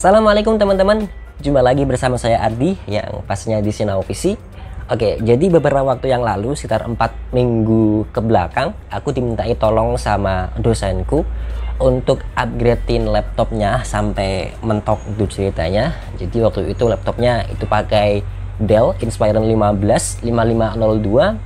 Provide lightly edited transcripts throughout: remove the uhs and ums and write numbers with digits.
Assalamualaikum teman-teman, jumpa lagi bersama saya Ardi yang pastinya di Sinau PC. Oke, jadi beberapa waktu yang lalu, sekitar 4 minggu ke belakang, aku dimintai tolong sama dosenku untuk upgradein laptopnya sampai mentok itu ceritanya. Jadi waktu itu laptopnya itu pakai Dell Inspiron 5502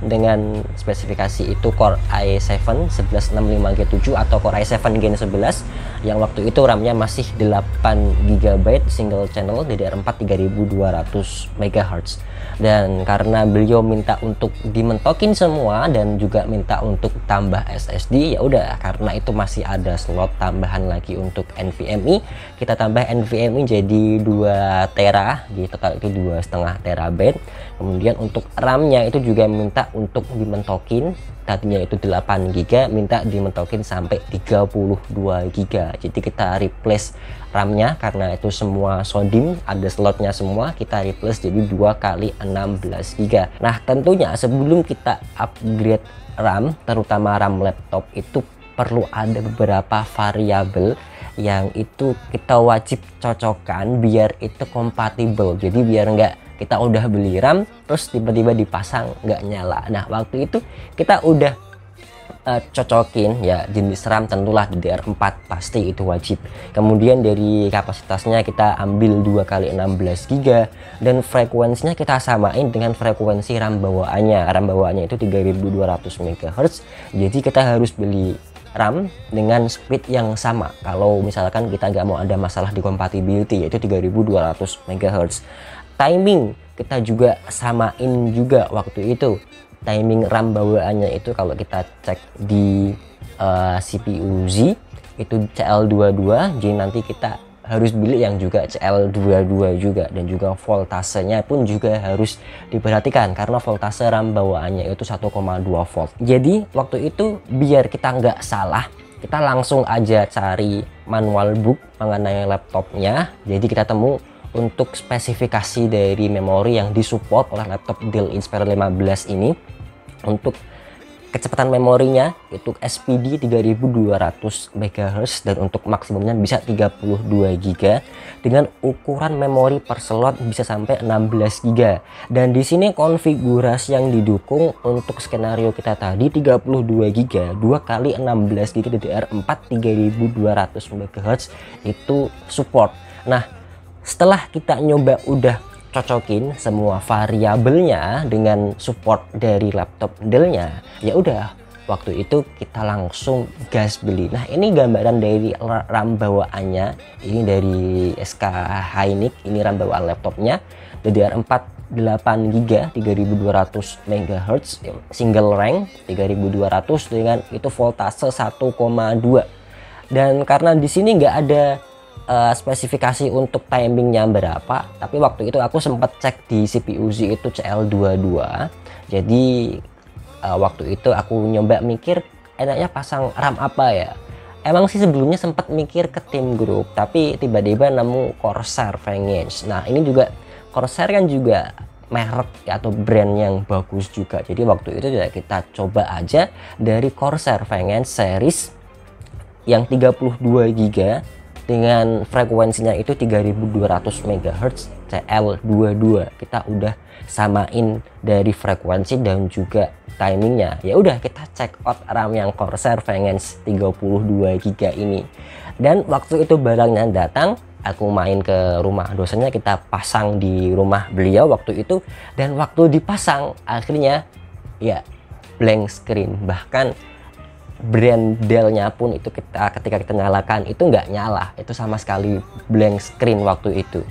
dengan spesifikasi itu Core i7 1165G7 atau Core i7 Gen 11 yang waktu itu RAM-nya masih 8GB single channel DDR4 3200 MHz. Dan karena beliau minta untuk dimentokin semua dan juga minta untuk tambah SSD, ya udah, karena itu masih ada slot tambahan lagi untuk NVMe, kita tambah NVMe jadi 2 tera, di total itu 2,5 terabyte. Kemudian untuk RAM-nya itu juga minta untuk dimentokin, tadinya itu 8 GB, minta dimentokin sampai 32 GB. Jadi kita replace RAM-nya karena itu semua SODIMM, ada slotnya semua, kita replace jadi 2 kali 16 GB. Nah, tentunya sebelum kita upgrade RAM, terutama RAM laptop, itu perlu ada beberapa variabel yang itu kita wajib cocokkan biar itu kompatibel. Jadi biar nggak kita udah beli RAM terus tiba-tiba dipasang nggak nyala. Nah, waktu itu kita udah cocokin ya jenis RAM, tentulah DDR4 pasti itu wajib. Kemudian dari kapasitasnya kita ambil 2 kali 16 GB dan frekuensinya kita samain dengan frekuensi RAM bawaannya. RAM bawaannya itu 3200 MHz. Jadi kita harus beli RAM dengan speed yang sama kalau misalkan kita nggak mau ada masalah di compatibility, yaitu 3200 MHz. Timing kita juga samain juga waktu itu. Timing RAM bawaannya itu kalau kita cek di CPU Z itu CL22, jadi nanti kita harus beli yang juga CL22 juga, dan juga voltasenya pun juga harus diperhatikan karena voltase RAM bawaannya itu 1,2 volt. Jadi waktu itu biar kita nggak salah, kita langsung aja cari manual book mengenai laptopnya. Jadi kita temu untuk spesifikasi dari memori yang disupport oleh laptop Dell Inspiron 15 ini. Untuk kecepatan memorinya itu SPD 3200 MHz dan untuk maksimumnya bisa 32 GB dengan ukuran memori per slot bisa sampai 16 GB. Dan di sini konfigurasi yang didukung untuk skenario kita tadi 32 GB 2 kali 16 GB DDR4 3200 MHz itu support. Nah, setelah kita nyoba udah cocokin semua variabelnya dengan support dari laptop Dell-nya, ya udah waktu itu kita langsung gas beli. Nah, ini gambaran dari RAM bawaannya, ini dari SK Hynix, ini RAM bawaan laptopnya DDR4 8GB 3200 MHz single rank 3200 dengan itu voltase 1,2. Dan karena di sini nggak ada spesifikasi untuk timingnya berapa, tapi waktu itu aku sempat cek di CPU Z itu CL22. Jadi waktu itu aku nyoba mikir enaknya pasang RAM apa ya. Emang sih sebelumnya sempat mikir ke Team Group, tapi tiba-tiba nemu Corsair Vengeance. Nah, ini juga Corsair kan juga merek atau brand yang bagus juga. Jadi waktu itu ya kita coba aja dari Corsair Vengeance series yang 32 GB dengan frekuensinya itu 3200 MHz CL22. Kita udah samain dari frekuensi dan juga timingnya. Ya udah, kita check out RAM yang Corsair Vengeance 32 GB ini. Dan waktu itu barangnya datang, aku main ke rumah dosennya, kita pasang di rumah beliau waktu itu. Dan waktu dipasang akhirnya ya blank screen. Bahkan brand Dell-nya pun itu ketika kita nyalakan itu nggak nyala, itu sama sekali blank screen waktu itu.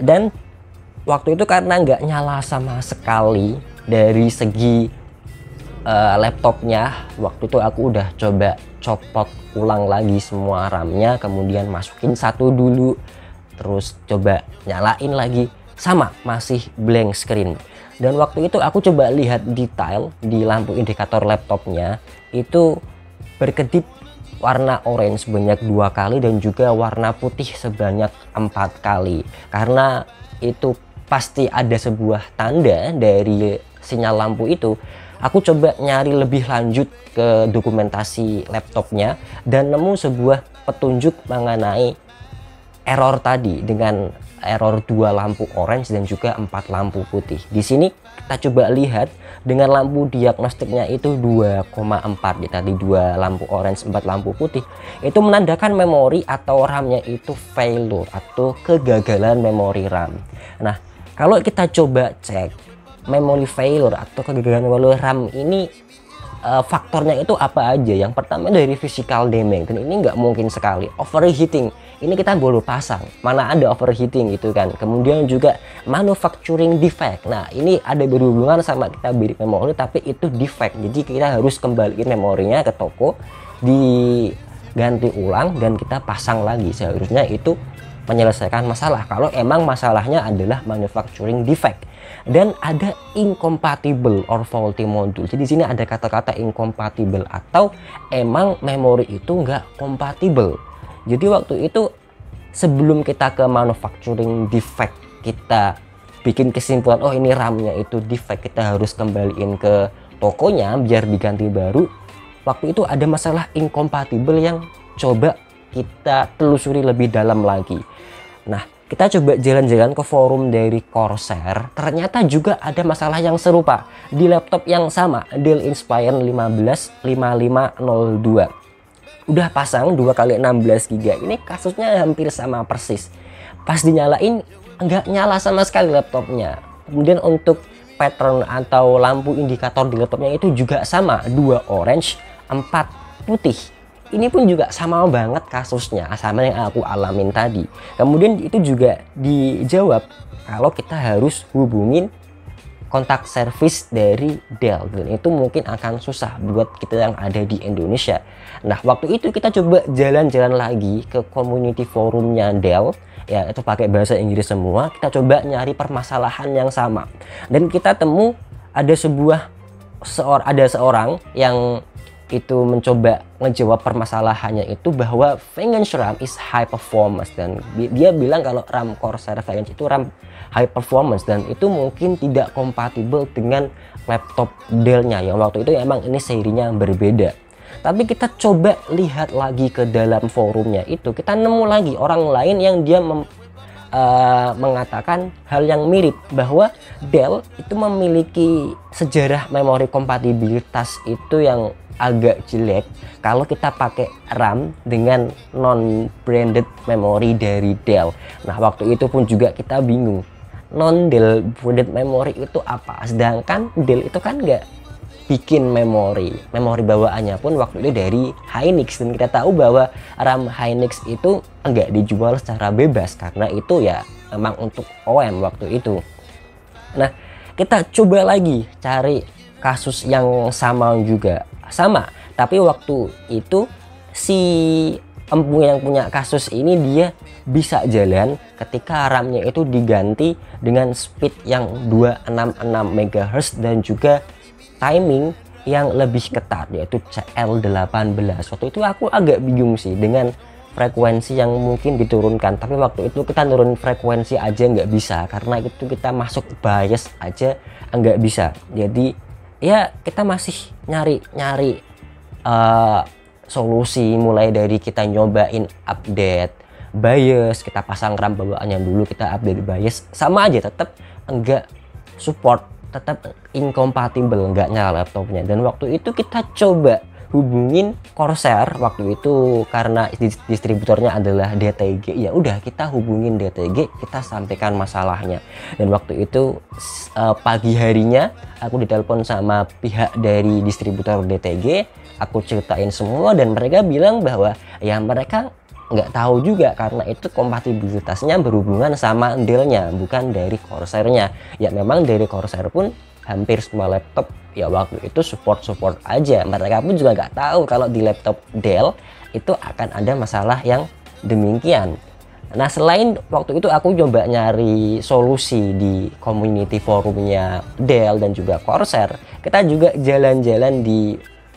Dan waktu itu karena nggak nyala sama sekali dari segi laptopnya, waktu itu aku udah coba copot ulang lagi semua RAM-nya, kemudian masukin satu dulu, terus coba nyalain lagi, sama masih blank screen. Dan waktu itu aku coba lihat detail di lampu indikator laptopnya itu berkedip warna orange sebanyak 2 kali dan juga warna putih sebanyak 4 kali. Karena itu pasti ada sebuah tanda dari sinyal lampu itu. Aku coba nyari lebih lanjut ke dokumentasi laptopnya dan nemu sebuah petunjuk mengenai error tadi dengan error 2 lampu orange dan juga 4 lampu putih. Di sini kita coba lihat dengan lampu diagnostiknya itu 2,4 ya, tadi 2 lampu orange 4 lampu putih, itu menandakan memori atau RAM-nya itu failure atau kegagalan memori RAM. Nah, kalau kita coba cek memory failure atau kegagalan memori RAM ini faktornya itu apa aja. Yang pertama dari physical damage, dan ini nggak mungkin sekali. Overheating, ini kita baru pasang, mana ada overheating gitu kan. Kemudian juga manufacturing defect, nah ini ada berhubungan sama kita beli memori tapi itu defect, jadi kita harus kembaliin memorinya ke toko, diganti ulang dan kita pasang lagi. Seharusnya itu menyelesaikan masalah kalau emang masalahnya adalah manufacturing defect. Dan ada incompatible or faulty module. Jadi di sini ada kata-kata incompatible atau emang memori itu nggak kompatibel. Jadi waktu itu sebelum kita ke manufacturing defect, kita bikin kesimpulan oh ini RAM-nya itu defect, kita harus kembaliin ke tokonya biar diganti baru. Waktu itu ada masalah incompatible yang coba kita telusuri lebih dalam lagi. Nah, kita coba jalan-jalan ke forum dari Corsair, ternyata juga ada masalah yang serupa di laptop yang sama, Dell Inspiron 155502. Udah pasang 2x16 GB, ini kasusnya hampir sama persis. Pas dinyalain nggak nyala sama sekali laptopnya. Kemudian untuk pattern atau lampu indikator di laptopnya itu juga sama, 2 orange 4 putih. Ini pun juga sama banget kasusnya sama yang aku alamin tadi. Kemudian itu juga dijawab kalau kita harus hubungin kontak service dari Dell, dan itu mungkin akan susah buat kita yang ada di Indonesia. Nah, waktu itu kita coba jalan-jalan lagi ke community forumnya Dell, ya itu pakai bahasa Inggris semua. Kita coba nyari permasalahan yang sama dan kita temu ada seorang yang itu mencoba ngejawab permasalahannya itu bahwa Vanquish RAM is high performance, dan dia bilang kalau RAM Corsair Vanquish itu RAM high performance dan itu mungkin tidak kompatibel dengan laptop Dell-nya yang waktu itu emang ini serinya berbeda. Tapi kita coba lihat lagi ke dalam forumnya itu, kita nemu lagi orang lain yang dia mengatakan hal yang mirip, bahwa Dell itu memiliki sejarah memori kompatibilitas itu yang agak jelek kalau kita pakai RAM dengan non branded memory dari Dell. Nah, waktu itu pun juga kita bingung, non Dell branded memory itu apa, sedangkan Dell itu kan nggak bikin memori bawaannya pun waktu itu dari Hynix, dan kita tahu bahwa RAM Hynix itu nggak dijual secara bebas karena itu ya memang untuk OEM waktu itu. Nah, kita coba lagi cari kasus yang sama juga, tapi waktu itu si empung yang punya kasus ini dia bisa jalan ketika RAM-nya itu diganti dengan speed yang 266 MHz dan juga timing yang lebih ketat yaitu CL18. Waktu itu aku agak bingung sih dengan frekuensi yang mungkin diturunkan, tapi waktu itu kita turun frekuensi aja nggak bisa karena itu kita masuk bias aja nggak bisa. Jadi ya kita masih nyari solusi, mulai dari kita nyobain update BIOS, kita pasang RAM bawaannya dulu, kita update BIOS, sama aja tetap enggak support, tetap incompatible, enggak nyala laptopnya. Dan waktu itu kita coba hubungin Corsair waktu itu karena distributornya adalah DTG, ya udah kita hubungin DTG, kita sampaikan masalahnya. Dan waktu itu pagi harinya aku ditelepon sama pihak dari distributor DTG, aku ceritain semua dan mereka bilang bahwa ya mereka nggak tahu juga karena itu kompatibilitasnya berhubungan sama Dell-nya, bukan dari Corsair-nya. Ya memang dari Corsair pun hampir semua laptop ya waktu itu support aja. Mereka pun juga nggak tahu kalau di laptop Dell itu akan ada masalah yang demikian. Nah, selain waktu itu aku coba nyari solusi di community forumnya Dell dan juga Corsair, kita juga jalan-jalan di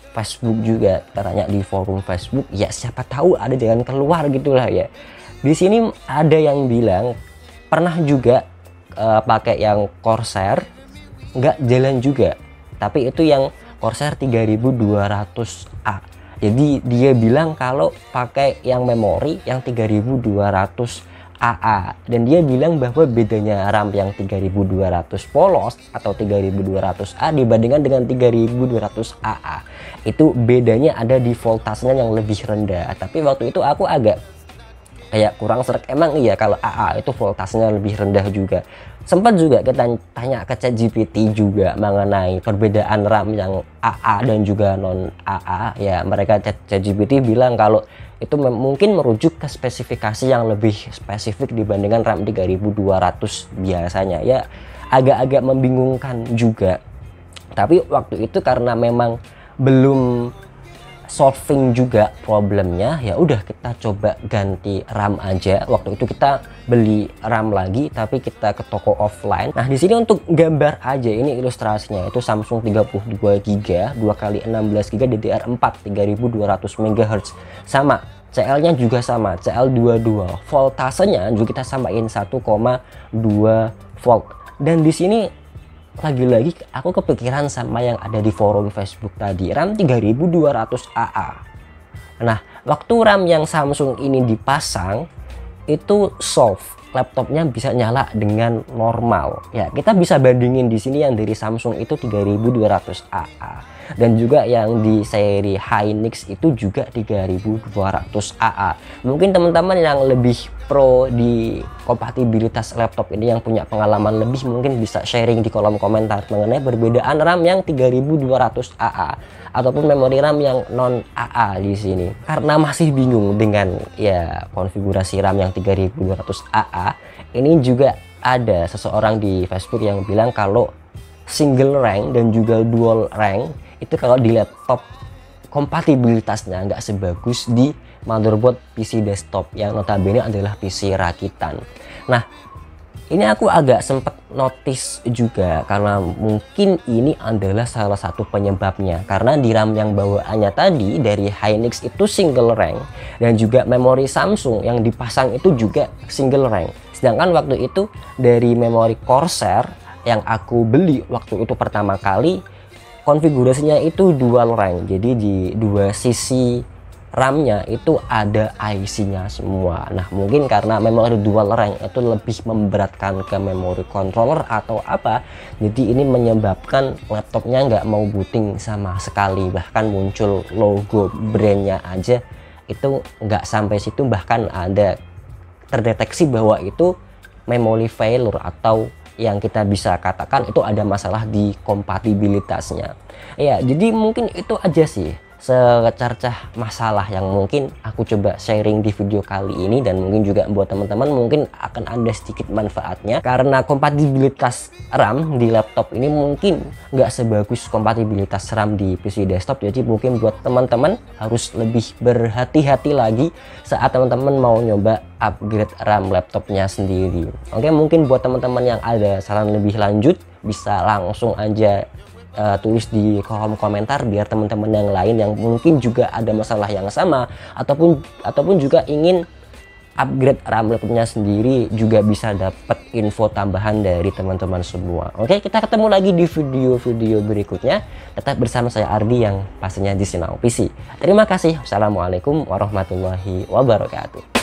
Facebook juga, kita tanya di forum Facebook, ya siapa tahu ada jalan keluar gitulah ya. Di sini ada yang bilang pernah juga pakai yang Corsair nggak jalan juga, tapi itu yang Corsair 3200A. Jadi dia bilang kalau pakai yang memori yang 3200 AA, dan dia bilang bahwa bedanya RAM yang 3200 polos atau 3200A dibandingkan dengan 3200 AA itu bedanya ada di voltasenya yang lebih rendah. Tapi waktu itu aku agak kayak kurang serak, emang iya kalau AA itu voltasenya lebih rendah juga. Sempat juga kita tanya ke ChatGPT juga mengenai perbedaan RAM yang AA dan juga non AA, ya mereka ChatGPT bilang kalau itu mungkin merujuk ke spesifikasi yang lebih spesifik dibandingkan RAM 3200 biasanya. Ya agak-agak membingungkan juga, tapi waktu itu karena memang belum solving juga problemnya, ya udah kita coba ganti RAM aja. Waktu itu kita beli RAM lagi tapi kita ke toko offline. Nah di sini untuk gambar aja, ini ilustrasinya itu Samsung 32GB 2x16GB DDR4 3200 MHz, sama CL-nya juga sama, CL22. Voltasenya juga kita samain 1,2 volt. Dan di sini lagi-lagi aku kepikiran sama yang ada di forum Facebook tadi, RAM 3200 AA. Nah, waktu RAM yang Samsung ini dipasang itu soft, laptopnya bisa nyala dengan normal. Ya, kita bisa bandingin di sini yang dari Samsung itu 3200 AA. Dan juga yang di seri Hynix itu juga 3200 AA. Mungkin teman-teman yang lebih pro di kompatibilitas laptop ini, yang punya pengalaman lebih, mungkin bisa sharing di kolom komentar mengenai perbedaan RAM yang 3200 AA ataupun memori RAM yang non AA di sini. Karena masih bingung dengan ya konfigurasi RAM yang 3200 AA, ini juga ada seseorang di Facebook yang bilang kalau single rank dan juga dual rank itu kalau di laptop kompatibilitasnya nggak sebagus di motherboard PC desktop yang notabene adalah PC rakitan. Nah ini aku agak sempat notice juga karena mungkin ini adalah salah satu penyebabnya, karena di RAM yang bawaannya tadi dari Hynix itu single rank dan juga memori Samsung yang dipasang itu juga single rank, sedangkan waktu itu dari memori Corsair yang aku beli waktu itu pertama kali konfigurasinya itu dual rank, jadi di dua sisi RAM-nya itu ada IC-nya semua. Nah mungkin karena memori dual rank itu lebih memberatkan ke memori controller atau apa, jadi ini menyebabkan laptopnya nggak mau booting sama sekali, bahkan muncul logo brandnya aja itu nggak sampai situ, bahkan ada terdeteksi bahwa itu memory failure atau yang kita bisa katakan itu ada masalah di kompatibilitasnya. Ya jadi mungkin itu aja sih secercah masalah yang mungkin aku coba sharing di video kali ini, dan mungkin juga buat teman-teman mungkin akan ada sedikit manfaatnya, karena kompatibilitas RAM di laptop ini mungkin nggak sebagus kompatibilitas RAM di PC desktop. Jadi mungkin buat teman-teman harus lebih berhati-hati lagi saat teman-teman mau nyoba upgrade RAM laptopnya sendiri. Oke, mungkin buat teman-teman yang ada saran lebih lanjut bisa langsung aja tulis di kolom komentar, biar teman-teman yang lain yang mungkin juga ada masalah yang sama ataupun juga ingin upgrade RAM laptopnya sendiri juga bisa dapat info tambahan dari teman-teman semua. Oke, kita ketemu lagi di video-video berikutnya. Tetap bersama saya Ardi yang pastinya di Sinau PC. Terima kasih. Assalamualaikum warahmatullahi wabarakatuh.